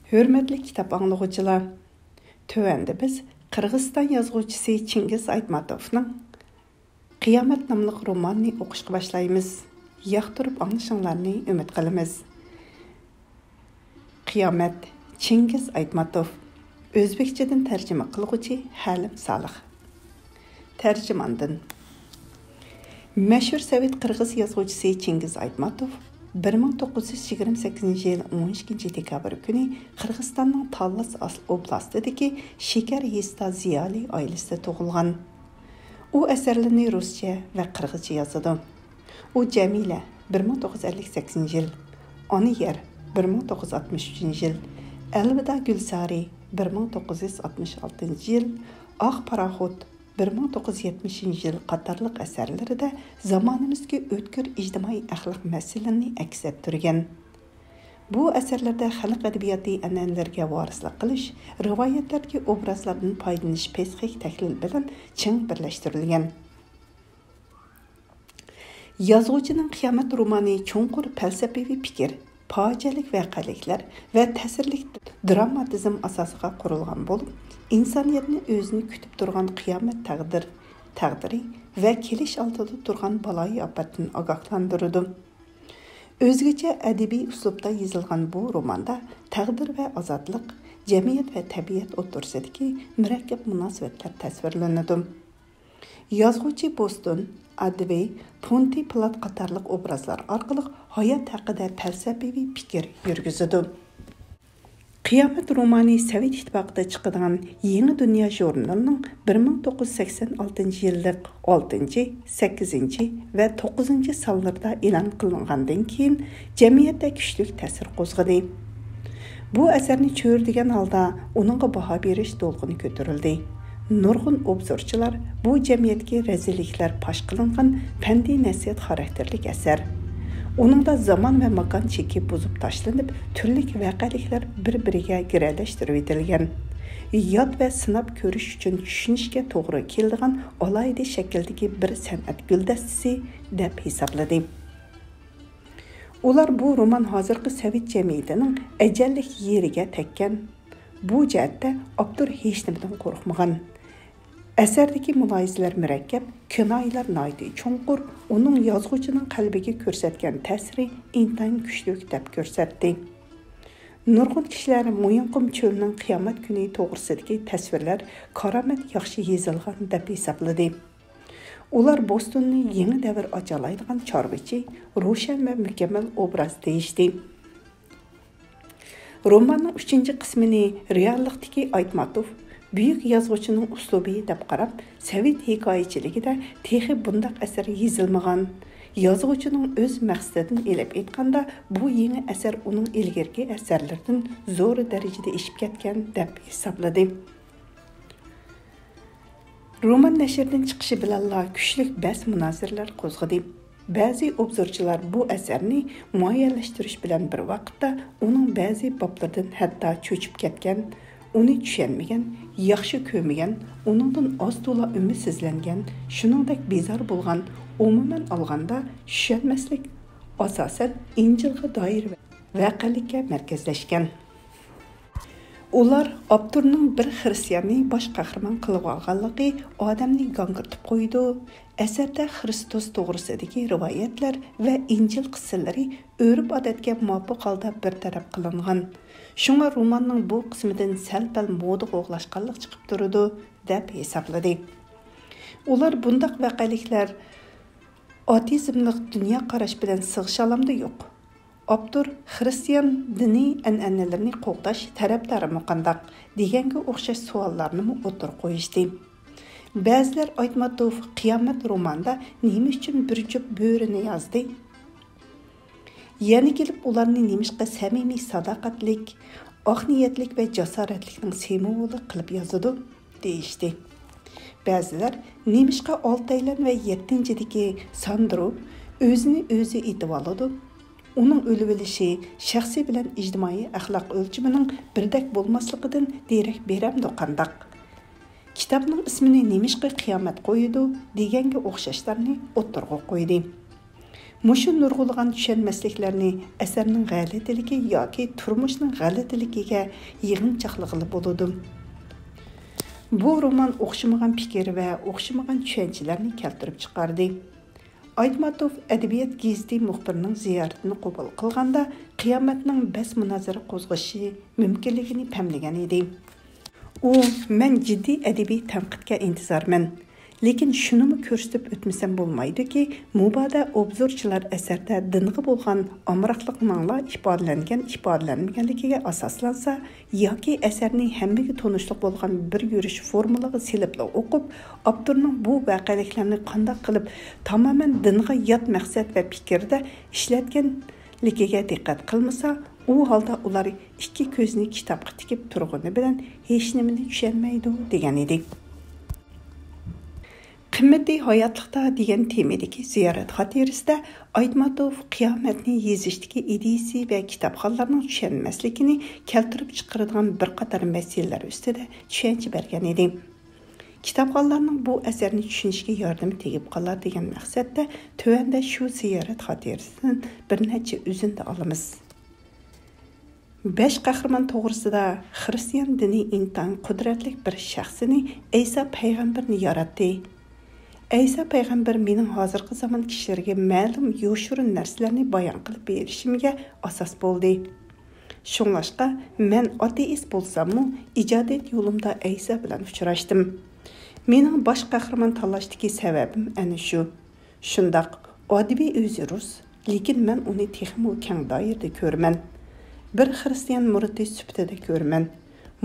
Hürmetli kitap anlıqıcılar, tövəndə biz Qırğızstan yazğıcısı Çingiz Aytmatovның Qiyomat namlıq romanını oqışqa başlayımız. Yaxtırıb anlaşınlarını ümid qılımız. Qiyomat Çingiz Aytmatov, Özbekçədən tərcümə qılğıcı Halim Salih. Tərcümandan Məşhur Sovet Qırğız yazğıcısı Çingiz Aytmatov 1928 yıl 12 dekabr günü Qırğızstanның Tallas oblastidagi Şeker Yesta ziyali ailesida tug'ilgan. U əsərlərini Rusça və Qırğızca yazıdı. O Cəmilə 1958 yıl, Anıyer 1963 yıl, Elvida Gülsari 1966 yıl, Ağ Paraxod 1970 yıl qatarlıq əsərlərdə zamanımızdakı ötkür ictimai əxlaq məsələlərini əks etdirgan. Bu əsərlərdə xalq ədəbiyyatı ənənələrə varislik qilish, rivayətlərdəki obrazlardan foydalanish pesxik təhlil bilan çiң birləşdirilgan. Yazğıcının Qiyomat romanı çonqur fəlsəfi fikir, faciəlik vəqəliklər və təsirlik dramatizm asasıga qurulğan bo'lib, insoniyatni o'zini kutib turgan qiyomat taqdiri və kelish oldida turgan baloyi ofatdan ogohlantirdi. O'zgacha ədəbi uslubda yozilgan bu romanda taqdir və azadlıq, jamiyat və təbiat o'rtasidagi murakkab munosabatlar tasvirlanadi. Yazğıcı Boston, Advi, Ponti Pilat qatarlıq obrazlar orqali hayot haqida falsafiy fikir yurgizadi. Qiyomat romanı Sovet İttifaqida chiqadigan Yangi Dunyo jurnalining 1986 yillik 6, 8 və 9 sonlarida e'lon qilingandan keyin jamiyatda kuchli ta'sir qo'zg'adi. Bu asarni cho'rdigan holda uningga baho berish to'lqini ko'tarildi. Nurg'un obzorchilar bu jamiyatga razilliklar pash qilingan fandiy nasihat xarakterlik asar. Onunda zaman və makan cheki buzib tashlanib, turli vaqaliklar bir-biriga giralashtirib etilgan. Yod və sinab ko'rish uchun tushunishga to'g'ri keladigan alohida shakldagi bir san'at guldastasi deb hisobladi. Ular bu roman hozirgi Sovet jamiyatining ajallik yeriga tekkan. Bu jihatda avtor hech nimadan qo'rqmagan. Əsərdəki mülahizələr mürəkkəb, kinoyalar naydi çonqur, onun yazğıcının qalbiga ko'rsatgan ta'siri intayin kuchli deb ko'rsatdi. Nurg'un kishilar Mo'yinqum cho'lining qiyomat kuni to'g'risidagi tasvirlar karomat yaxshi yozilgan deb hisobladi. Ular Bostonni yangi davr ochalaydigan chorvachi, ro'shan va mukammal obraz deyishdi. Romanning 3-qismini reallikdagi Aytmatov Büyük yazğıcının uslubi deb qarab, Sovet hikoyachiligida texi bundaq asar yozilmagan. Yazğıcının öz maqsadidan elib aytganda, bu yeni asar uning ilgirki asarlardan zo'r darajada ishib ketgan deb hisobladi. Roman nashrdan chiqishi bilan kuchli bas munoziralar qo'zg'adi. Ba'zi obzorchilar bu asarni muayyanlashtirish bilan bir vaqtda uning ba'zi boblaridan hatto cho'chib ketgan, uni tushunmagan, yaxshi ko'rmagan, uningdan oz to'la umidsizlangan, shuningdek bezor bo'lgan, umuman olganda tushunmaslik asosan Injilga doir voqealikka markazlashgan. Ular avtorning bir xristianni bosh qahramon qilib olganligi odamni gangirtib qo'ydi. Asarda Xristos to'g'risidagi rivoyatlar va Injil qissalari o'rib-odatga muvofiq holda bartaraf qilingan. Şuna romanның bu qismidan sal-pal moda qo'g'lashqanlik chiqib turadi deb hisobladi. Ular bundaq vaqaliklar atizmlik dunyo qarash bilan sig'ishalamda yo'q. Avtor xristian diniy an'analarini qo'g'dash tarafdorimi qandaq deganga o'xshash savollarni o'tir qo'yishdi. Ba'zilar Aytmatov Qiyomat romanida nima uchun bir jup bo'rini yozdi? Yana kelib ularni nemishqa samimiy sadoqatlik, oq niyatlik va jasoratlikning simvoli qilib yozadi deyishdi. Ba'zilar nemishqa Oltaylan va 7-dagi Sandro o'zini o'zi etib oladi. Uning o'lib o'lishi shaxsiy bilan ijtimoiy axloq o'lchimining birdak bo'lmasligidan derak beramdi qandaq. Kitobning ismini nemishqa qiyomat qo'ydi deganga o'xshashlarni o'tirg'a qo'ydi. Muşu nurg'ulg'an tushunmasliklarni asarning g'alatiligi yoki turmushning g'alatiligiga yig'inchaqlig'i bo'ladi. Bu roman o'xshamagan fikr va o'xshamagan tushunchalarni keltirib chiqardi. Aytmatov Adabiyot gazeti muxbirining ziyoratini qabul qilganda qiyomatning bas munozara qo'zg'ishi mumkinligini pamlagan edi. U men jiddiy adabiy tanqidga intizorman. Lekin shunimi ko'rsatib o'tmasam bo'lmaydiki, mubodo obzorchilar asarda dinga bo'lgan amroqlik mangla ifodalanmaganligiga asoslansa yoki asarning hammaga tanishli bo'lgan bir yurish formulaga silibla o'qib, avtorning bu voqeliklarni qanday qilib tamoman dinga yot maqsad va fikrda ishlatganligiga diqqat qilmasa, u holda ular ikki ko'zni kitobga tikib turg'ani bilan hech nimani tushunmaydi degan edi. Qimmati hayotlikda degan temadagi ziyorat xotirasida Aytmatov qiyomatni yezishdagi ideyasi va kitobxonlarning tushunmasligini keltirib chiqaradigan bir qator masalalar ustida tushuncha bergan edi. Kitobxonlarning bu asarni tushunishga yordami tegib qolar degan maqsadda tuvanda shu ziyorat xotirasidan bir necha o'zinda olamiz. 5 qahramon to'g'risida xristian dini intan qudratli bir shaxsini Isa payg'ambarni yaratdi. Isa payg'ambar mening hozirgi zamon kishilariga ma'lum yo'shurun narsalarni bayon qilib berishimga asos bo'ldi. Shunlashqa men ateist bo'lsam-mu, ijodiyat yo'limda Isa bilan uchrashdim. Mening bosh qahramon tanlashdagi sababim ana shu. Shundaq, adabiy o'zi rus, lekin men uni texmo keng doirada ko'raman. Bir xristian muridi sifatida ko'raman.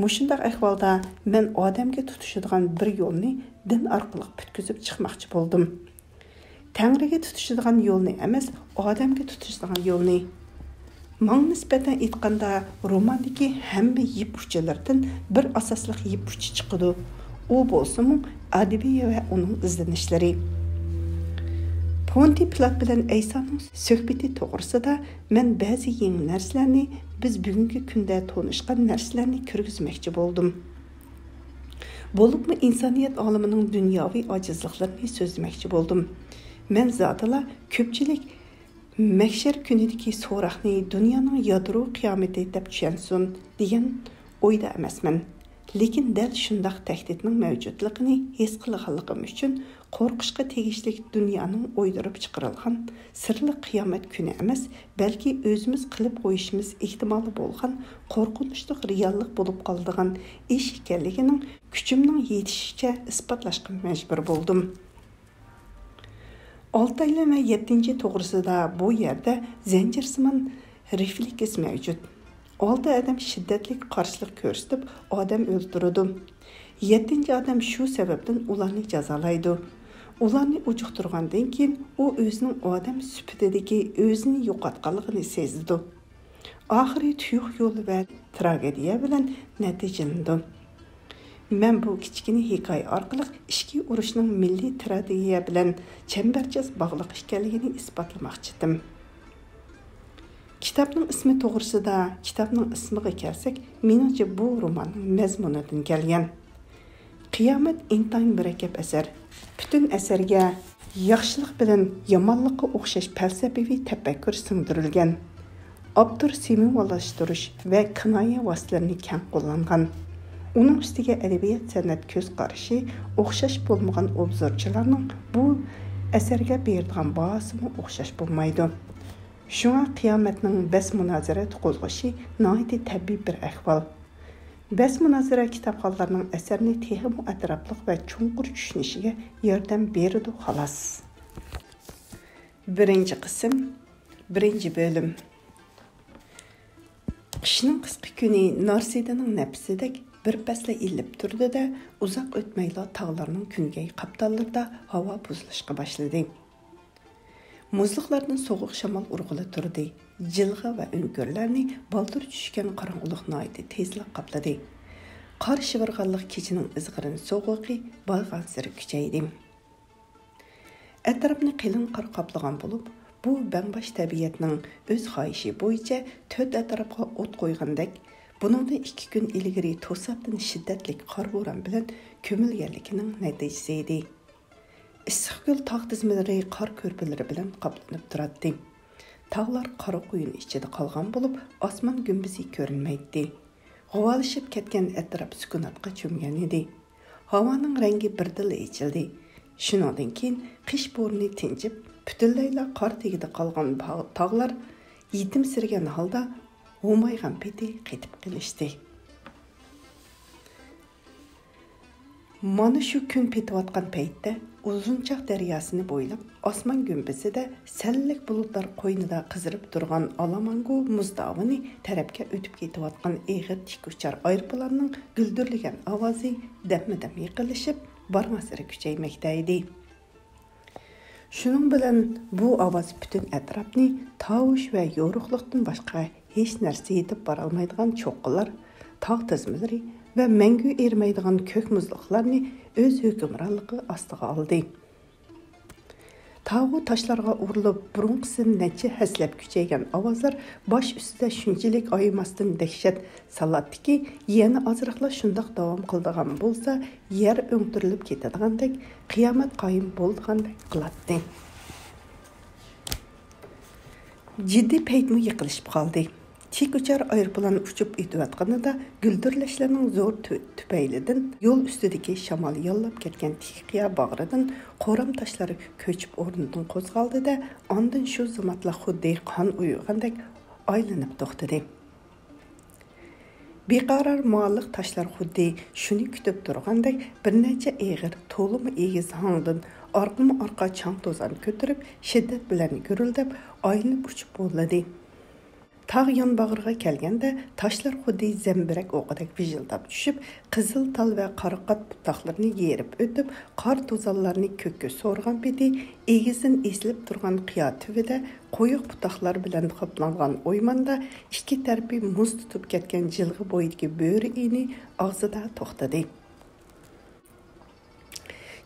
Mushundaq ahvolda men odamga tutishadigan bir yo'lni din orqali bitkizib chiqmoqchi bo'ldim. Tangriga tutishadigan yo'lni emas, odamga tutishadigan yo'lni. Menga nisbatan aytganda, romandagi hamma yip uchilardan bir asosli yip uchi chiqadi. U bo'lsa-mu adabiy va uning izlanishlari. Ponti Pilat bilan Aysoning suhbati to'g'risida men ba'zi yangi narsalarni biz bugungi kunda tanishgan narsalarni ko'rgizmoqchi bo'ldim. Bo'libmi insoniyat olamining dunyoviy ojizliklarini so'zlamoqchi bo'ldim. Men zotila ko'pchilik mahshar kunidagi so'roqni dunyoning yadro qiyomati deb tushunsin degan o'yda emasman. Lekin dal shundaq tahdidning mavjudligini his qilganligim uchun qo'rqishga tegishli dunyoning o'ydirib chiqarilgan sirli qiyomat kuni emas, balki o'zimiz qilib qo'yishimiz ehtimoli bo'lgan qo'rqinchli reallik bo'lib qoladigan ish ekanligining kuchimning yetishicha isbotlashga majbur bo'ldim. Oltayli va 7 to'g'risida bu yerda zanjirsimon refleks mavjud. 6 adam shiddatli qarshilik ko'rsatib, odam o'ldirdi. 7 odam shu sababdan ularni jazolaydi. Ularni ujuqtirgandan keyin u o'zining odam sifatidagi o'zini yo'qotganligini sezdi. Oxiri tuyuq yo'l va tragediya bilan natijalandi. Men bu kichkina hikoya orqali ichki urushning milliy tragediya bilan chambarchas bog'liq ekanligini isbotlamoqchidim. Kitobning ismi to'g'risida, kitobning ismiga kelsak, meningcha bu romanning mazmunidan kelgan. Qiyomat intayin murakkab asar. Butun asarga yaxshilik bilan yomonlikqa o'xshash falsafiy tafakkur singdirilgan. Avtor simvollashtirish va kinoya vositalarini keng qo'llangan. Uning ustiga adabiyot san'at ko'z qarashi o'xshash bo'lmagan obzorchilarning bu asarga beradigan bahosimi o'xshash bo'lmaydi. Shunga qiyomatning bas munozara qo'zg'ishi noiti tabiiy bir ahvol. Bas munozara kitobxonlarning asarni texmo atrofli va chunqur tushunishiga yordam beradi xolos. Birinchi qism, birinchi bo'lim. Qishning qisqa kuni Narsidaning nafsidek bir pasla ilib turdi-da, uzoq o'tmayla tog'larning kungay qaptallarida havo buzilishga boshladi. Muzliqlardan sovuq shamol urg'ila turdi. Jilg'a va o'ngurlarni baldir tushgan qorong'ulik noiti tezlik qopladi. Qor shivirg'anlik kechining izg'irin sovuqi borgan sari kuchaydi. Atrofni qalin qor qoplagan bo'lib, bu bambash tabiatning o'z xohishi bo'yicha to'rt atrofga o't qo'ygandek, buningda 2 kun ilgari to'satdan shiddatli qor bo'ron bilan ko'milganligining natijasi edi. Issiqko'l tog' tizmalari qor ko'rpalari bilan qoplanib turadi. Tağlar qara quyun ichida qolgan bo'lib, osmon gumbizi ko'rinmaydi. G'uvalishib ketgan atrof sukunatga cho'mgan edi. Havoning rangi birdilla ichildi. Shundan keyin qish bo'rni tinchib, butunlayla qor tegida qolgan tog'lar yetimsirgan holda o'maygan peti qetib qilishdi. Mana shu kun petayotgan paytda Uzunchoq daryosini bo'ylab osmon gumbizida sallik bulutlar qo'ynida qizirib turgan Alamango muzdovini tarafga o'tib ketayotgan eg'ir tik uchar aeroplanning guldirlagan ovozi dam-dam yiqilishib, barmasiri kuchaymoqda edi. Shuning bilan bu ovoz butun atrofni tovush va yo'riqlikdan boshqa hech narsa yetib bora olmaydigan cho'qqilar, tog' tizmalari ve мәңгі ermaydigan kök muzliqlarni öz hükümranlığı astıga aldı. Tağı taşlarga urilib, burunqisini necha haslab kuchaygan ovozlar bosh ustida shunchalik ayımasdan dahshat salatdiki, yana azroqla shundoq davom qildigan bo'lsa, yer o'ngtirilib ketadigandek, qiyomat qoyim bo'ldigandek qiladi. Jiddiy paytmi yiqilishib qoldi. Tik uçar aeroplan uçup etiyotganida güldirlashlarning zo'r tüpaylidan yo'l ustidagi shamol yollab ketgan tik qiya bag'ridan qo'ram tashlari ko'chib o'rnidan qo'zg'aldi-da, ondan shu zamatla xuddi qon uyg'ongandek aylanib to'xtadi. Beqaror mualliq tashlar xuddi shuni kutib turgandek bir necha eg'ir, to'limi egiz hangdan orqama-orqa chang to'zon ko'tarib, shiddat bilan gurildab, aylanib uchib bo'ladi. Tağ yan bağırğa kelgende taşlar xuddi zemberek o'qidek vijildab tushib, qizil tal ve qaraqat butaqlarını yerib o'tib, qar tozallarını kökka so'rgan beti, egizin esilib turgan qiyo tüvide qo'yiq butaqlar bilan qoplangan o'ymanda ikki tarafı muz tutib ketgan jilg'i bo'yidagi bo'ri ini og'zida to'xtadi.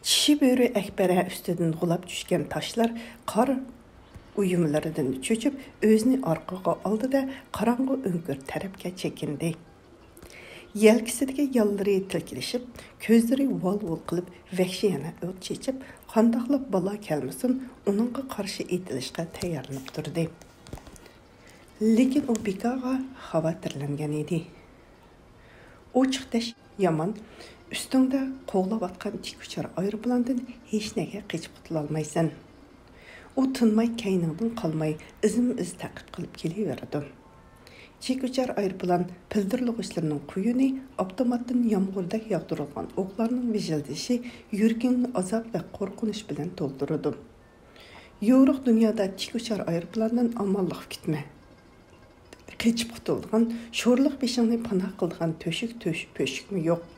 Çişi bo'ri akbara ustidan g'ulab tushgan taşlar qar uyumlarından çöçüp özünü arqaga aldı da qarangı öngür tarafga çekindi. Yelkisidagi yalları tilkilishib, ko'zlari vol-vol qilib, vahshiyana o't chechib, qandoqlab balo kelmasin, uningga qarshi etilishga tayyorlanib turdi. Lekin u bekaga xavotirlangan edi. Ochiqdash yomon, ustingda qo'g'layotgan tik uchar aeroplandan hech nega qechib qutula olmaysan. O tınmay kayningdan qalmay izim-iz taqib qilib kelaverdi. Tik uchar aeroplan pildirlig'ishlarining quyuni avtomatdan yomg'irdak yog'dirilgan o'qlarning vijildishi yuragingni azob va qo'rqinish bilan to'ldirdi. Yo'riq dunyoda tik uchar aeroplandan omonlik kutma. Qechib qutulgan, sho'rliq beshingni panoh qilgan to'shik-po'shikmi yo'q.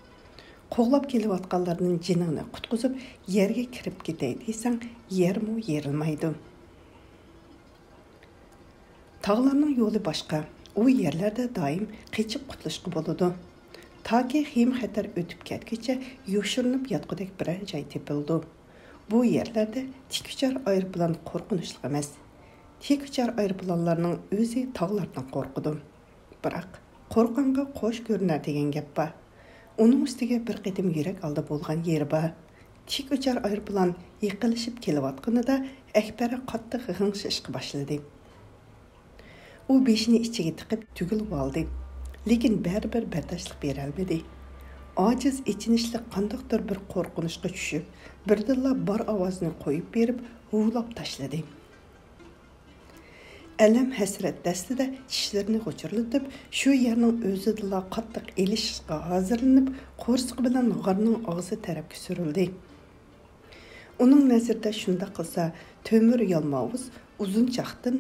Qo'g'lab kelayotganlarning jinini qutqizib, yerga kirib ketay desang, yermi yerilmaydi. Tog'larning yo'li boshqa. U yerlarda doim qechib qutulishga bo'ladi. Toki xim xatar o'tib ketguncha yoshirinib yotqudek biror joy tepildi. Bu yerlarda tik uchar aeroplan qo'rqinchli emas. Tik uchar aeroplanlarning o'zi tog'lardan qo'rqidi. Biroq qo'rqonga qo'sh ko'rinar degan gap bor. Onun üstüge bir qitim yurak aldı bolgan yeri bor. Tik uchar aeroplan yiqilishib kelayotganida Akbara qattiq g'ingshishga boshladi. U beshini ichiga tiqib tugilib oldi, lekin baribir bardashlik bera olmadi. Ojiz ichinishli qandoqdir bir qo'rqinishga tushib, birdilla bor ovozini qo'yib berib, huvlab tashladi. Alam hasrat dastida tishlarini g'uchirlatib, shu yerning o'zida qattiq elishga hozirlanib, qo'rsiq bilan g'arning og'zi tarafga surildi. Uning nazarida shunda qilsa, to'mir yalmovuz uzunchoqdan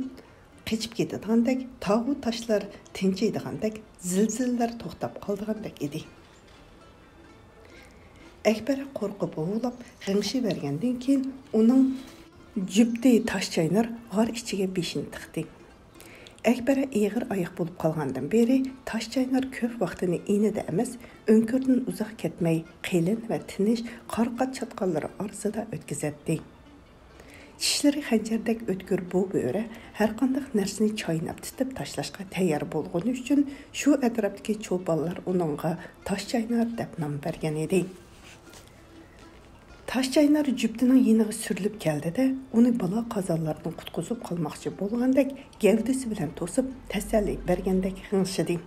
qechib ketadigandek, tog'u toshlar tinchiydigandek, zilzillar to'xtab qoldigandek edi. Akbara qo'rqib o'g'lab, g'ingshi bergandan keyin uning Jübdi taş çaynar g'ar ichiga beshini tiqdi. Akbara eg'ir oyoq bo'lib qolgandan beri taş çaynar ko'p vaqtini inida emas, o'nkirdan uzoq ketmay, qilin va tinish qarqat chatqonlari orasida o'tkazadi. Tishlari xanjardek o'tkir bu bo'ri har qanday narsani chaynab titib tashlashga tayyor bo'lgani uchun shu atrofdagi cho'ponlar uningga taş çaynar deb nom bergan edi. Taşçaynar jüptining yeniga sürilib keldi-da, uni balo qazonlardan qutqizib qolmoqchi bo'lgandek, gavdasi bilan to'sib, tasalli bergandek g'ingshidi.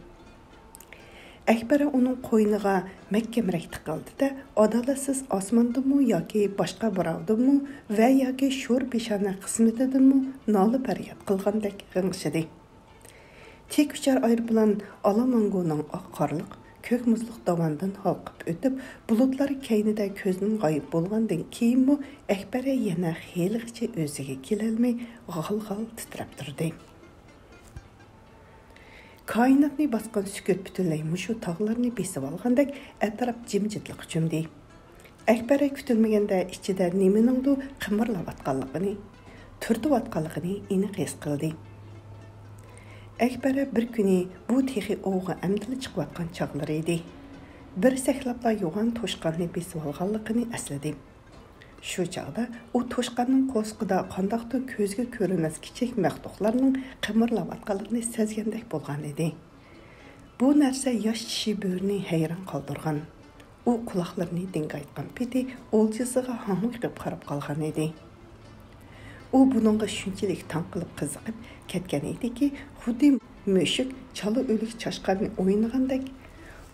Akbara uning qo'yniga mahkamroq tiqildi-da, adolatsiz osmondimi yoki boshqa birovdimi va yoki sho'r peshona qismatidimi nola faryod qilgandek g'ingshidi. Tek uchar aeroplan Alamangoning oq qorliq ko'k muzliq davandan halqib o'tib, bulutlar keynida ko'zning g'oyib bo'lgandan keyinmi Akbara yana xeyligacha o'ziga kelolmay g'al-g'al titrab turdi. Koinotni bosgan sukut butunlay mushu tog'larni besib olgandek atrof jimjitlik cho'mdi. Akbara kutilmaganda ichida nimaningdir qimirlayotganligini, turtayotganligini aniq his qildi. Akbara bir kuni bu texi o'g'i amdili chiqayotgan chog'lar edi. Bir saklabla yo'g'on to'shqonni besib olganligini esladi. Shu chog'da u to'shqonning qo'sqida qandoqdir ko'zga ko'rinmas kichik maxluqlarning qimirlayotganligini sezgandek bo'lgan edi. Bu narsa yosh kishi bo'rini hayron qoldirgan. U quloqlarini dingaytgan peti o'ljisiga hangiqib qarab qolgan edi. U buningga shunchalik tan qilib qiziqib ketgan ediki, xuddi mushuk chala o'lik chashqarni o'ynagandek,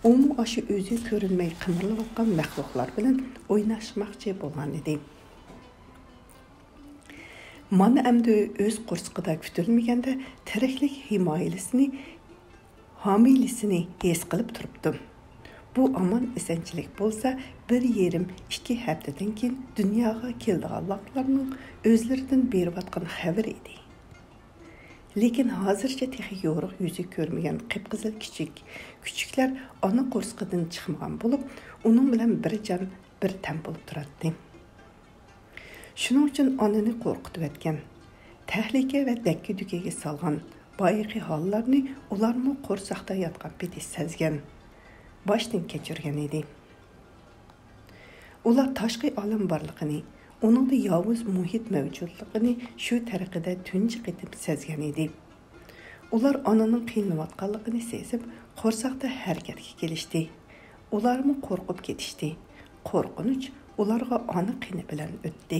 umu aşı o'zi ko'rinmay qimirlayotgan maxluqlar bilan o'ynashmoqchi bo'lgan edi. Mana endi o'z qo'rsqida kutilmaganda tiriklik hamilisini his qilib turibdi. Bu aman esenchilik bo'lsa, 1,5-2 haftadan keyin dunyoga keldiganlarning o'zlaridan berayotgan xabar edi. Lekin hozircha texi yo'riq yuzi ko'rmagan qip-qizil küçükler ana qo'rsqidan chiqmagan bo'lib, uning bilan bir jon bir tan bo'lib turadi. Shuning uchun onani qo'rqitib etgan, tahlika va dakki-dukiga solgan boyiqi hollarni ularmi qo'rsaqda yotgan peti sezgan, boshdan kechirgan edi. Ular tashqi olam borligini, uningda yovuz muhit mavjudligini shu tariqada tunji qetib sezgan edi. Ular onaning qiynayotganligini sezib, qo'rsaqda harakatga kelishdi. Ularmi qo'rqib ketishdi. Qo'rqinch ularga ona qiyni bilan o'tdi.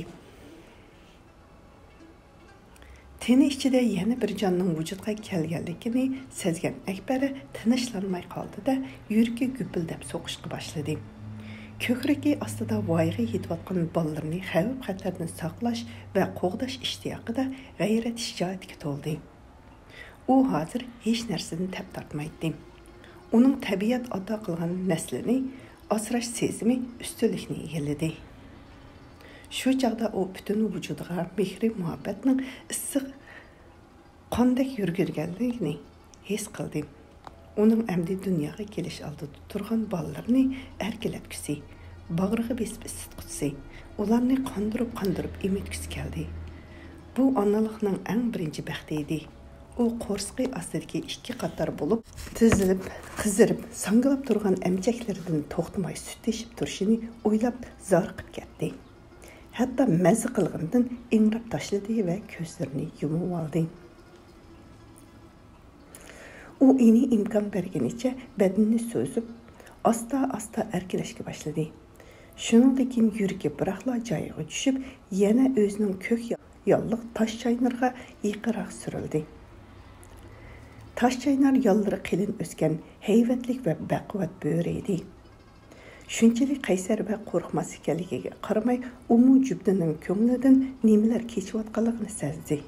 Teni ichida yana bir jonning vujudga kelganligini sezgan Akbara tinchlanmay qoldi-da, yuragi gupildab so'qishga boshladi. Ko'kragi ostida voyaga yetayotgan bolalarni xavf-xatardan saqlash va qo'g'dash ishtiyoqida g'ayrat shijoatga to'ldi. U hozir hech narsadan tap tortmaydi. Uning tabiat ato qilgan naslini asrash sezimi ustunlikni egalladi. Shu chaqda u butun vujudiga mehri muhabbatning issiq qondak yurgirganligini his qildi. Uning amdi dunyoga kelish oldida turgan bolalarni erkalatgisi, bag'riga besib isitgisi, ularni qondirib emitgisi keldi. Bu onalikning eng birinchi baxti edi. U qo'rsqi ostidagi ikki qator bo'lib, tizilib, qizirib, sangilab turgan emchaklaridan to'xtamay sut teshib turishini o'ylab zoriqib ketdi. Hatto mazza qilgandan ingrab tashladi va ko'zlarini yumib oldi. U ini imkon berganicha badanini so'zib, asta erkalashga boshladi. Shuningdek yuragi biroqla joyiga tushib, yana o'zining ko'k yolliq tosh chaynarga yiqiroq surildi. Tosh chaynar yollari qilin o'sgan hayvatlik va baquvvat bo'ri edi. Shunchalik qaysar va qo'rqmas ekanligiga qaramay, umu jubdining ko'nglidan nimalar kechayotganligini sezdi.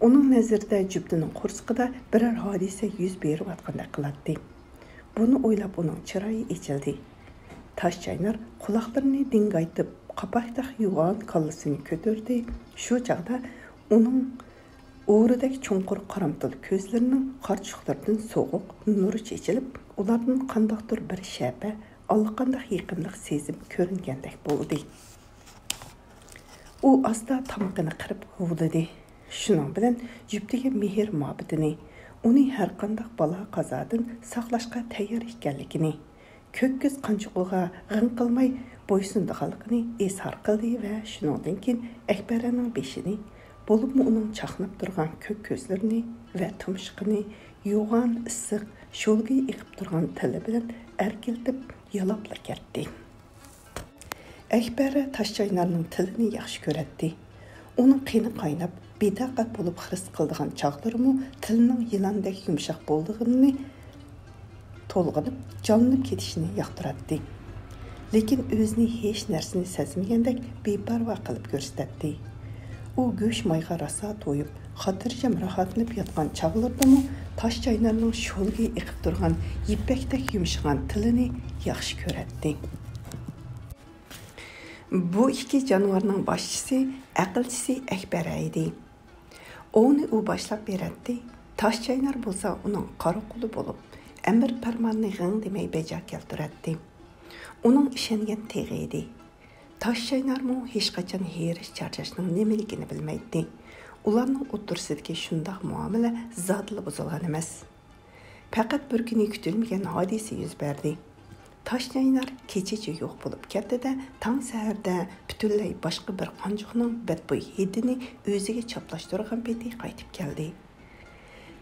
Uning nazarida jubdining qo'rsqida biror hodisa yuz berayotgandek qiladi. Buni o'ylab uning chiroyi ochildi. Tosh chaynar quloqlarini dingaytib, qapoqdaq yo'g'on kallasini ko'tardi. Shu chaqda uning o'ridagi chunqur qaramtil ko'zlarining qarchuqlaridan so'g'uq nuri chechilib, ulardan qandoqdir bir shaba, allaqandoq yaqinlik sezim ko'ringandek bo'ldi. U asta tomoqini qirib g'uvladi. Shuning bilan jubdiga mehr muhabbatini, uning har qanday balo qazodan saqlashga tayyor ekanligini, ko'kkiz qanchuqilga g'ing qilmay bo'ysundiganligini izhor qildi va shuningdan keyin Akbaraning beshini, bo'libmi uning chaqnab turgan ko'k ko'zlarini va tumshuqini yo'g'on issiq sho'lga iqib turgan tili bilan erkiltib yalabla ketdi. Akbara Toshchaynarning tilini yaxshi ko'radi. Uning qini qaynab, betaqat bo'lib xiris qildigan chaqlarimi tilining yilondek yumshoq bo'ldig'ini to'lg'inib, jonlanib ketishini yoqtiradi. Lekin o'zini hech narsani sezmagandek beparvo qilib ko'rsatdi. U go'sh mayga rosa to'yib, xotirjam rohatlanib yotgan chaqlardimi Toshchaynarning sho'lga iqib turgan ipakdek yumshagan tilini yaxshi ko'radi. Bu ikki jonivorning boshchisi, aqlchisi Akbara edi. Onu u boshlab beradi. Toshchaynar bo'lsa uning qora quli bo'lib, amr farmonni g'ing demay bajo keltiradi. Uning ishongan teg'i edi. Toshchaynarmi hech qachon herish charchashning nimaligini bilmaydi. Ularning o'tirsidagi shundoq muomala zotli buzilgan emas. Faqat bir kuni kutilmagan hodisa yuz berdi. Toshchaynar kechicha yo'q bo'lib ketdi-da, tong saharda butunlay boshqa bir qanjoqning badbo'y hidini o'ziga choplashtirgan peti qaytib keldi.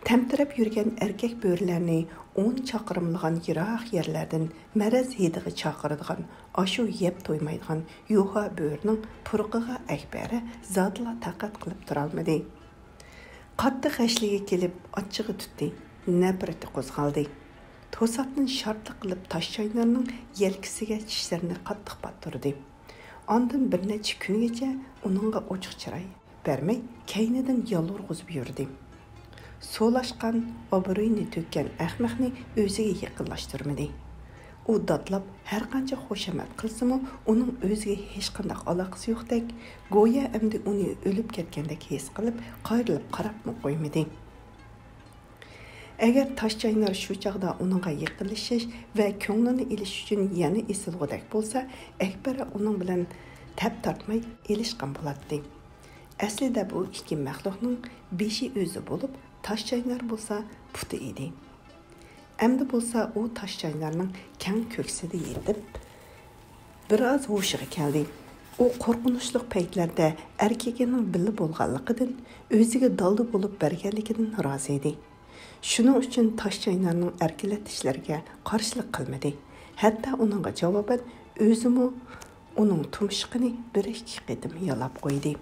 Tamtirab yurgan erkak bo'rilarni 10 chaqirimligan yiroq yerlardan maraz hidiga chaqiradigan, ashu yeb to'ymaydigan yo'ha bo'rining purqiga Akbara zotla taqat qilib turolmadi. Qattiq g'ashliga kelib ochchig'i tutdi, nafrati qo'zg'aldi. To'satdan shartli qilib Toshchaynarning yelkasiga tishlarini qattiq battirdi. Ondan bir necha kungacha uningga ochiq chiroy bermay, kaynidan yolg'izib yurdi. So'lashgan, obro'yini to'kkan ahmoqni o'ziga yaqinlashtirmadi. U dodlab har qancha xushamat qilsa-mu, uning o'ziga hech qanday aloqasi yo'qdek, go'yo endi uni o'lib ketgandek his qilib, qayrilib qarab qo'ymadi. Agar Toshchaynar shu chaqda uningga yaqinlashish va ko'nglini elish uchun yana esilg'udak bo'lsa, Akbara uning bilan tap tortmay elishgan bo'ladi. Aslida bu ikki maxluqning beshi o'zi bo'lib, Toshchaynar bo'lsa puti edi. Endi bo'lsa u Toshchaynarning kang ko'ksida yetib, biroz hushiga keldi. U qo'rqinchli paytlarda erkagining bili bo'lganligidan, o'ziga dalda bo'lib berganligidan rozi edi. Shuning uchun Toshchaynarning erkalatishlariga qarshilik qilmadi. Hatto uningga javoban o'zimi uning tumshiqini bir-ikki qitim yalab qo'ydi.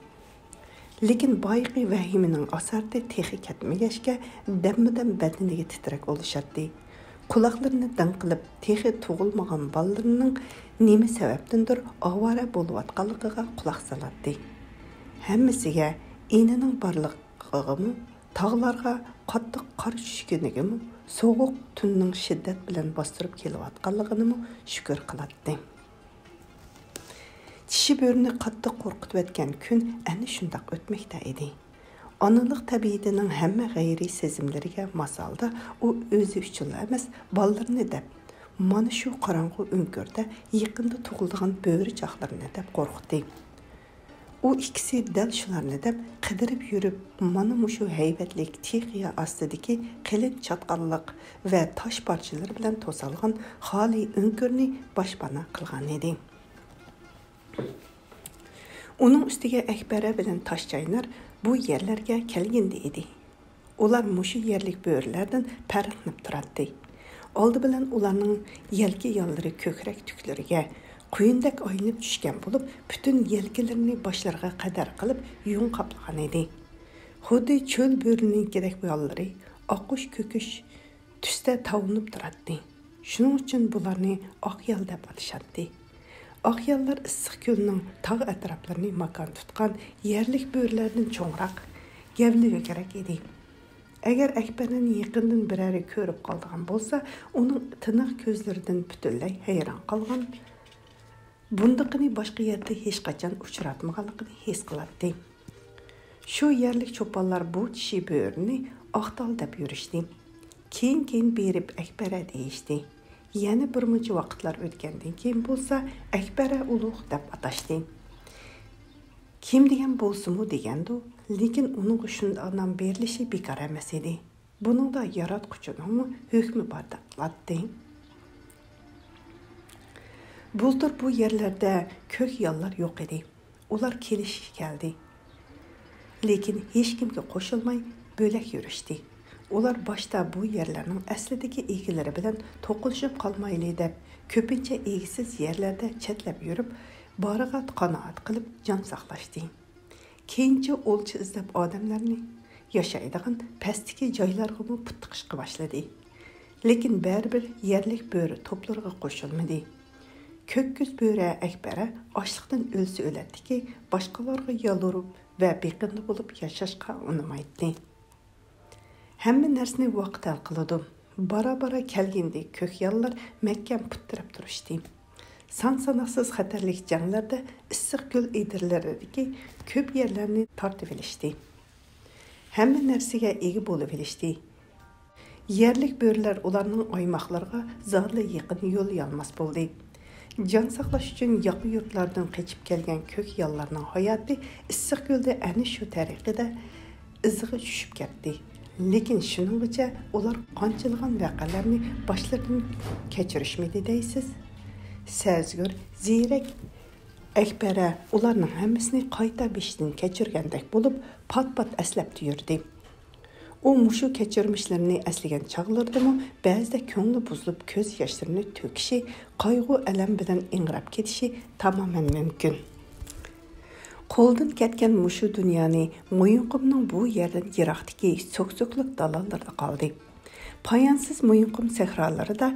Lekin boyqi vahimaning asarda texi ketmagashga dammidan badaniga titrak olishadi. Quloqlarini dang qilib, texi tug'ilmagan bolalarining nima sababdandir ovora bo'layotganligiga quloq soladi. Hammasiga enining borlig'imi, tog'larga qattiq qor tushganligimi, sovuq tunning shiddat bilan bostirib kelayotganligini shukr qiladi. Tishi bo'rini qattiq qo'rqitib o'tgan kun ana shundoq o'tmoqda edi. Onalik tabiatining hamma g'ayriy sezimlariga masalda u o'zi uchun emas, bolalarini deb, mana shu qorong'u o'ngirda yaqinda tug'ilgan bo'ri chaqlarini deb qo'rqitdi. U ikkisi dal shularni deb qidirib yurib, mana shu haybatlik teqiya ostidagi qilin chatqanliq va tosh parchalari bilan to'salgan xoli o'ngirni boshpana qilgan edi. Uning ustiga Akbara bilan Toshchaynar bu yerlarga kelgandi edi. Ular mushu yerlik bo'rilardan farqlanib turadi. Oldi bilan ularning yelka yollari ko'krak tuklariga quyundak aylanib tushgan bo'lib, butun yelkalarini boshlariga qadar qilib yung qaplagan edi. Xuddi cho'l bo'rininkidak yollari oqish ko'kish tusda tavunib turadi. Shuning uchun bularni oq yol deb atashadi. Oqyallar issiq ko'lning tog' atroflarini makon tutgan yerlik bo'rilardan cho'ngroq, gavliga kerak edi. Agar Akbarani yaqindan birari ko'rib qolgan bo'lsa, uning tiniq ko'zlaridan butunlay hayron qolgan, bundiqini boshqa yerda hech qachon uchratmaganligini his qiladi. Shu yerlik cho'ponlar bu tishi bo'rini oqtol deb yurishdi. Keyin berib Akbara deyishdi. Yana bir muncha vaqtlar o'tgandan keyin bo'lsa, Akbara ulug' deb atashdi. Kim degan bo'lsa-mu degandi, lekin uning shunday nom berilishi bekor emas edi. Buningda yaratquchining hukmi bor deb qiladi. Bultur bu yerlarda ko'k yollar yo'q edi. Ular kelishi keldi. Lekin hech kimga qo'shilmay bo'lak yurishdi. Ular boshda bu yerlarning aslidagi egalari bilan to'qnashib qolmayli deb ko'pincha egisiz yerlarda chatlab yurib, bariga qanoat qilib jon saqlashdi. Keyincha o'lcha izlab odamlarni yashaydigan pastdagi joylarga put tiqishga boshladi. Lekin baribir yerlik bo'ri to'plarga qo'shilmadi. Ko'kko'z bo'ri Akbara ochliqdan o'lsa o'ladiki, boshqalarga yolurib va beqindi bo'lib yashashga unamaydi. Hamma narsani vaqt hal qiladi. Bara-bara kelganda ko'kyallar mahkam put tirab turishdi. San-sanoqsiz xatarlik janglarda issiq ko'l edirlaridagi ko'p yerlarni tortib olishdi. Hamma narsaga ega bo'lib olishdi. Yerlik bo'rilar ularning oymoqlarga zodli yaqin yo'l yolmas bo'ldi. Jon saqlash uchun yaqin yurtlardan qochib kelgan ko'kyallarning hayoti issiq ko'lda ana shu tariqada iziga tushib ketdi. Lekin shuningcha ular qanchilgan voqealarni boshlaridan kechirishmadi deysiz. Sezgir, ziyrak Akbara ularning hammasini qayta beshdan kechirgandek bo'lib, pat-pat aslab yurdi. U mushu kechirmishlarini aslagan chaqlardimi, ba'zida ko'ngli buzilib ko'z yoshlarini to'kishi, qayg'u alam bilan ingrab ketishi tamoman mumkin. Qo'ldan ketgan mushu dunyoni Mo'yinqumning bu yerdan yiroqdagi so'k-so'klik dalollarda qoldi. Poyansiz Mo'yinqum sahrolarida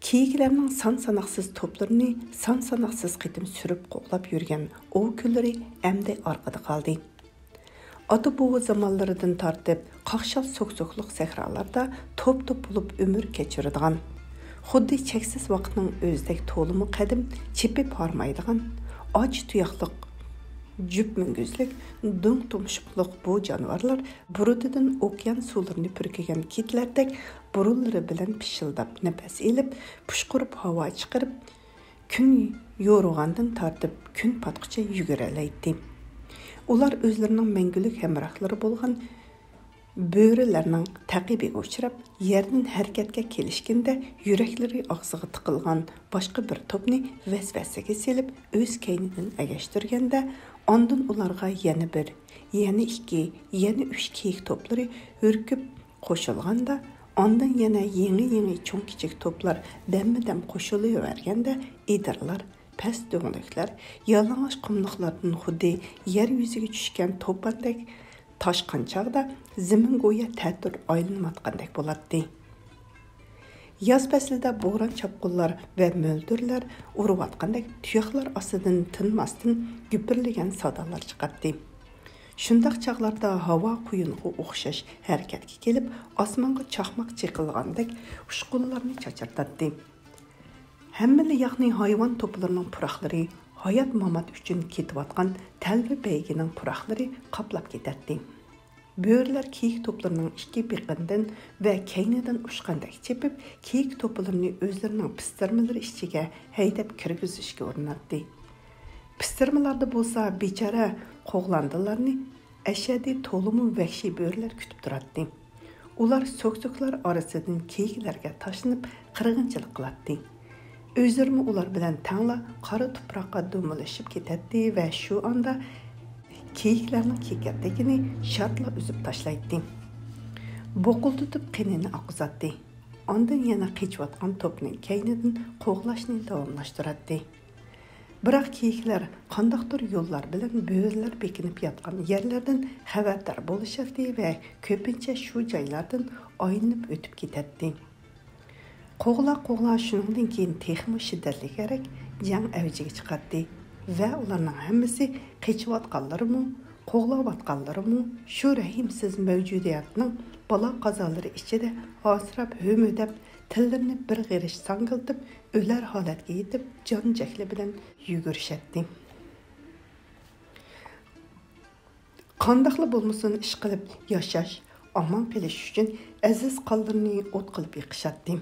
kiyiklarning son-sanoqsiz to'plarini son-sanoqsiz qitim surib qo'qlab yurgan o kunlari endi orqada qoldi. Ota-bobo zamonlaridan tortib, qaqshal so'k-so'klik sahrolarda to'p-to'p bo'lib umr kechiradigan, xuddi cheksiz vaqtning o'zidek to'limi qadim, chepib hormaydigan, och tuyoqliq, jup munguzlik, dung tumshuqliq bu jonivorlar burudidan okean suvlarini purkagan kitlardek burunlari bilan pishildab nafas elib, pushqurib havo chiqarib, kun yo'rug'andan tortib kun patqicha yuguralaydi. Ular o'zlarining mangulik hamrohlari bo'lgan bo'rilarning taqibiga uchrab, yerdan harakatga kelishganda yuraklari og'ziga tiqilgan boshqa bir to'pni vasvasaga selib, o'z kaynidan agashtirganda, ondan ularga yana bir, yana ikki, yana uch kiyik to'plari hurkib qo'shilganda, ondan yana yangi cho'ng kichik to'plar dam-dam qo'shilaverganda, idirlar, past do'ngliklar, yalang'och qumliqlardan xuddi yer yuziga tushgan to'pandek toshqan chog'da zamin go'yo ta'tir aylanayotgandek bo'ladi. Yoz faslida bo'ron chopqinlar va mo'ldirlar urayotgandek tuyoqlar ostidan tinmasdan gupirlagan sadolar chiqardi. Shundaq chog'larda havo quyunga o'xshash harakatga kelib, osmonga chaqmoq chiqilgandek ushqunlarni chachirtadi. Hammali yoqning hayvon to'plarining puroqlari, hayot mamot uchun ketayotgan talva baygining puroqlari qoplab ketadi. Bo'rilar kiyik to'plarining ikki biqindan va kaynidan ushqandek chepib, kiyik to'plarini o'zlarining pistirmalari ichiga haydab kirgizishga urinadi. Pistirmalarda bo'lsa, bechora qo'g'landilarni ashadi to'limi vahshiy bo'rilar kutib turadi. Ular so'k-so'klar orasidan kiyiklarga tashlanib qirg'inchilik qiladi. O'zlari ular bilan tangla qora tuproqqa dumalashib ketadi va shu onda kiyiklarning kekatligini shartla uzib tashlaydi. Bo'qiltitib qinini oqizadi. Ondan yana qechayotgan to'pning kaynidan qo'g'lashni davomlashtiradi. Biroq kiyiklar qandaqdir yo'llar bilan bo'rilar bekinib yotgan yerlardan xabardor bo'lishadi va ko'pincha shu joylardan aylanib o'tib ketadi. Qo'g'la shuningdan keyin texmi shiddatligarak jang avjiga chiqadi va ularning hammasi qechayotganlarimi, qo'g'layotganlarimi shu rahimsiz mavjudiyatning balo qazolari ichida asrab hömödab, tillarini bir g'irish sangiltib, o'lar holatga yetib, jon jakli bilan yugurishadi. Qandaqli bo'lmasin ish qilib yashash, omon qilish uchun aziz qonlarini o't qilib yiqishadi.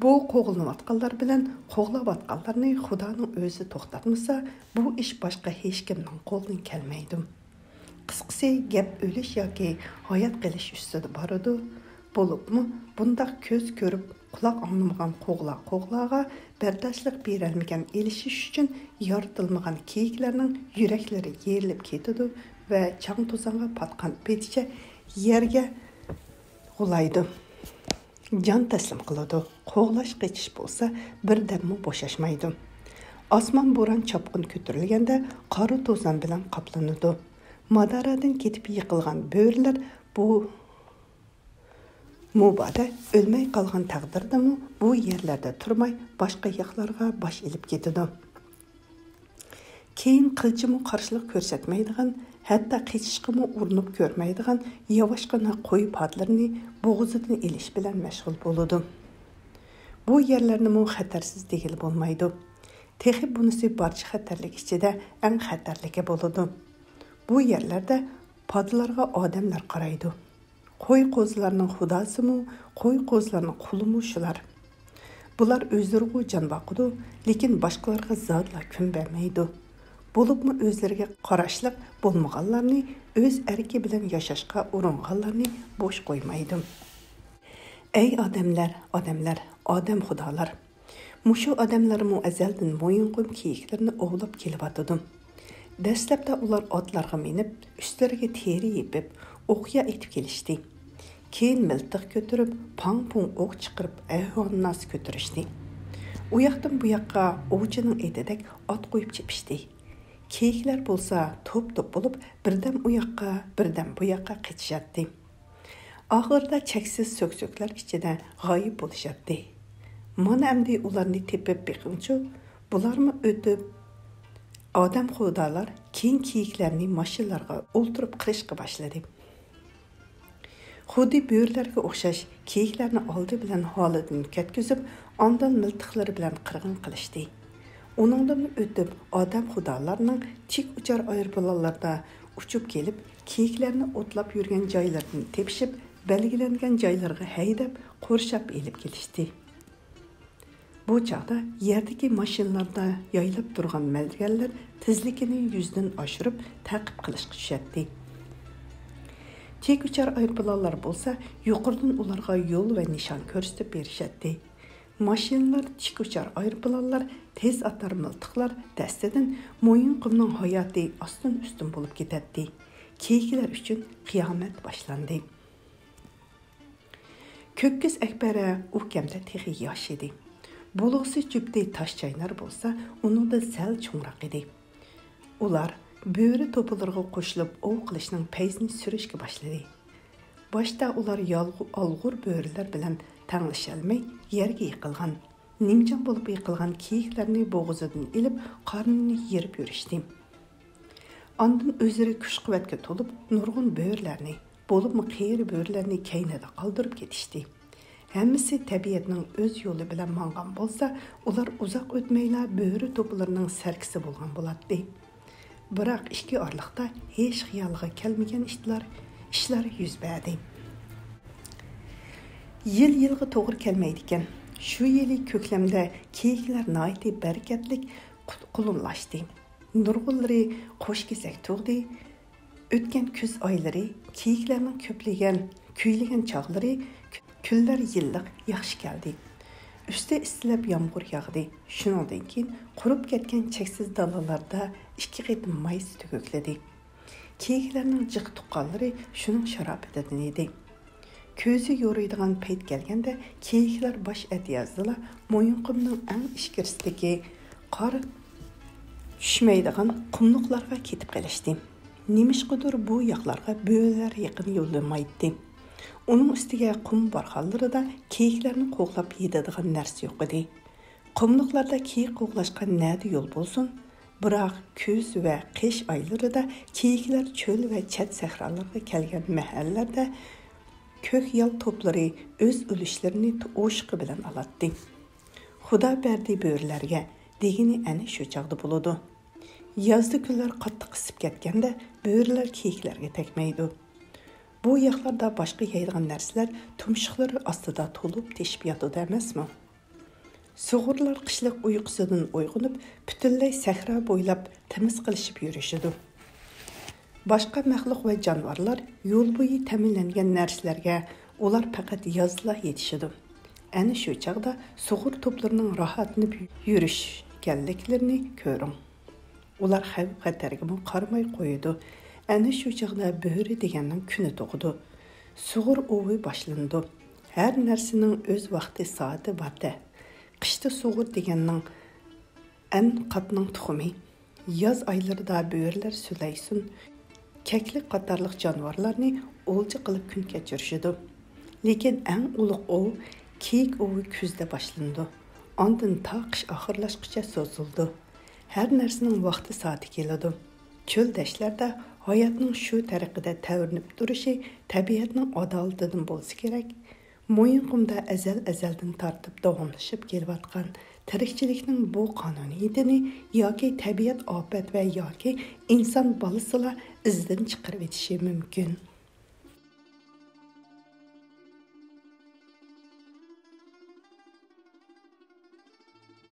Bu qo'g'lanayotganlar bilan qo'g'layotganlarni Xudoning o'zi to'xtatmasa, bu ish boshqa hech kimning qo'lidan kelmaydi. Qisqasi, gap o'lish yoki hayot qilish ustida boradi. Bo'libmi, bundaq ko'z ko'rib, quloq anglamagan qo'g'laga bardoshlik berolmagan elishish uchun yoritilmagan kiyiklarning yuraklari yerilib ketadi va chang to'zonga patgan peticha yerga g'ulaydi. Jon taslim qiladi. Qo'g'lash qichish bo'lsa, birdammi bo'shashmaydi. Osmon bo'ron chopqin ko'tarilganda qora to'zon bilan qoplanadi. Madaradan ketib yiqilgan bo'rilar bu Mubada ölmey qalğan taqdirdimi bu yerlərdə turmay başqa yaxlarga baş elib ketidi. Keyin qilchimi qarşılıq ko'rsatmaydigan, hatto qechishqimi urinib ko'rmaydigan yavaşqina qo'y padlarini bo'g'zidan elish bilan mashg'ul bo'ladi. Bu yerlarni mu xatarsiz degil bo'lmaydi. Texi bunisi barcha xatarlik ichida eng xatarligi bo'ladi. Bu yerlarda padlarga odamlar qaraydi. Qo'y qo'zlarning xudosimu, qo'y qo'zlarning qulumu shular. Bular o'zlariga jon boqidi, lekin boshqalarga zotla kun bermaydi. Bo'libmi o'zlariga qarashliq bo'lmaganlarni o'z erki bilan yashashga uringanlarni bo'sh qo'ymaydi. Ey odamlar, odam xudolar. Mushu odamlarmu azaldan mo'yinqum kiyiklarni ovlab kelyotdi. Dastlabda ular otlarga minib, ustlariga teri yepib, o'qya etib kelishdi. Keyin miltiq ko'tarib, pang-pung o'q chiqarib, ayvonnas ko'tarishdi. U yoqdan bu yoqqa ovchining etidek ot qo'yib chepishdi. Kiyiklar bo'lsa to'p-to'p bo'lib, birdan u yoqqa, birdan bu yoqqa qechishatdi. Oxirida cheksiz so'ksoklar ichida g'oyib bo'lishadi. Mana endi ularni tepib beqinchi, bularmi o'tib odam xudolar keyin kiyiklarni mashinalarga o'ltirib qirishga boshladi. Xuddi bo'rilarga o'xshash kiyiklarni oldi bilan holidan ketkizib, ondan miltiqlari bilan qirg'in qilishdi. Uningdan o'tib odam xudolarning tik uchar aeroplanlarda uchib kelib, kiyiklarni o'tlab yurgan joylardan tepishib, belgilangan joylarga haydab, qo'rshab elib kelishdi. Bu chaqda yerdagi mashinalarda yaylab turgan madriganlar tezligini 100 dan oshirib taqib qilishga tushadi. Tik uchar aeroplanlar bo'lsa, yuqoridan ularga yo'l va nishon ko'rsatib berishadi. Mashinalar, tik uchar aeroplanlar, tez atar miltiqlar dastidan Mo'yinqumning hayoti ostin-ustin bo'lib ketadi. Kiyiklar uchun qiyomat boshlandi. Ko'kkiz Akbara u kamda texi yosh edi. Bulug'si jubdi tosh chaynar bo'lsa, uningda sal cho'ngroq edi. Ular bo'ri to'pilariga qo'shilib ov qilishning payzini surishga boshladi. Boshda ular olg'ur bo'rilar bilan tanglasholmay yerga yiqilgan, nimjon bo'lib yiqilgan kiyiklarni bo'g'zidan ilib, qornini yerib yurishdi. Ondan o'zlari kuch-quvvatga to'lib, nurg'un bo'rilarni, bo'libmi qiyri bo'rilarni kaynada qoldirib ketishdi. Hammasi tabiatning o'z yo'li bilan mang'an bo'lsa, ular uzoq o'tmayla bo'ri to'plarining sarkisi bo'lgan bo'ladi. Biroq ikki orliqda hech xiyolga kelmagan ishlar yuz berdi. Yil-yilga to'g'ri kelmaydi ekan. Shu yili ko'klamda kiyiklar noiti barakatlik qulunlashdi. Nurg'unlari qo'sh kesak tug'di. O'tgan kuz oylari kiyiklarning kuylagan chog'lari kunlar yillik yaxshi keldi. Üstə istilab yağmur yağdı. Shuningdan keyin qurib ketgan cheksiz dalalarda 2 qitim mays tug'ildi. Kiyiklarning jiq tuqqanlari shuning sharofidan edi. Ko'zi yo'raydigan payt kelganda kiyiklar bosh atiyazdilar. Mo'yinqumning eng ichkarisidagi qor tushmaydigan qumliqlarga ketib qolishdi. Nimishqidir bu yoqlarga bo'rilar yaqin yo'llamaydi. Onun üstüge qum barxallarida kiyiklarni qo'g'lab yeydigan narsa yo'q edi. Qumliqlarda kiyik qo'g'lashga nada yo'l bo'lsin, biroq kuz va qish oylarida kiyiklar cho'l va chat sahrolarga kelgan mahallarda ko'k yol to'plari o'z ulushlarini o'shqi bilan oladi. Xudo berdi bo'rilarga degini ana shu chog'da bo'ladi. Yozda kunlar qattiq qisib ketganda bo'rilar kiyiklarga tegmaydi. Bu yoqlarda boshqa yeydigan narsalar tumshuqlari ostida to'lib teshib yotadi emasmi? Sug'urlar qishliq uyqusidan uyg'onib, butunlay sahro bo'ylab tamiz qilishib yurishidi. Boshqa maxluq va jonivorlar yo'l bo'yi ta'minlangan narsalarga ular faqat yozda yetishidi. Ana shu chaqda sug'ur to'plarining rohatlanib yurishganliklarini ko'ring. Ular xavf-xatarga qaramay qo'yadi. Ana shu chaqda bo'ri deganning kuni tug'di. Sug'ur ovi boshlandi. Har narsaning o'z vaqti soati borda. Qishda sug'ur deganning Ən qatның tuxumi. Yaz aylarında böğürlər sülaysun, kəklik qatarlıq canavarlarni olca qılıb kun keçirişidi. Lekin ən uluq ov, kiyik ovu küzdə başlandı. Ondan ta qish oxirlashgacha so'zildi. Har narsaning vaqti soati keladi. Çöl dəşlərdə hayatning shu tariqida təvrinib turishi tabiatning adolatidan bo'lsa kerak. Mo'yinqumda azaldan tortib davomlashib kelayotgan tirikchilikning bu qonuniyatini yoki tabiat ofat va yoki inson bolasila izdan chiqarib etishi mumkin.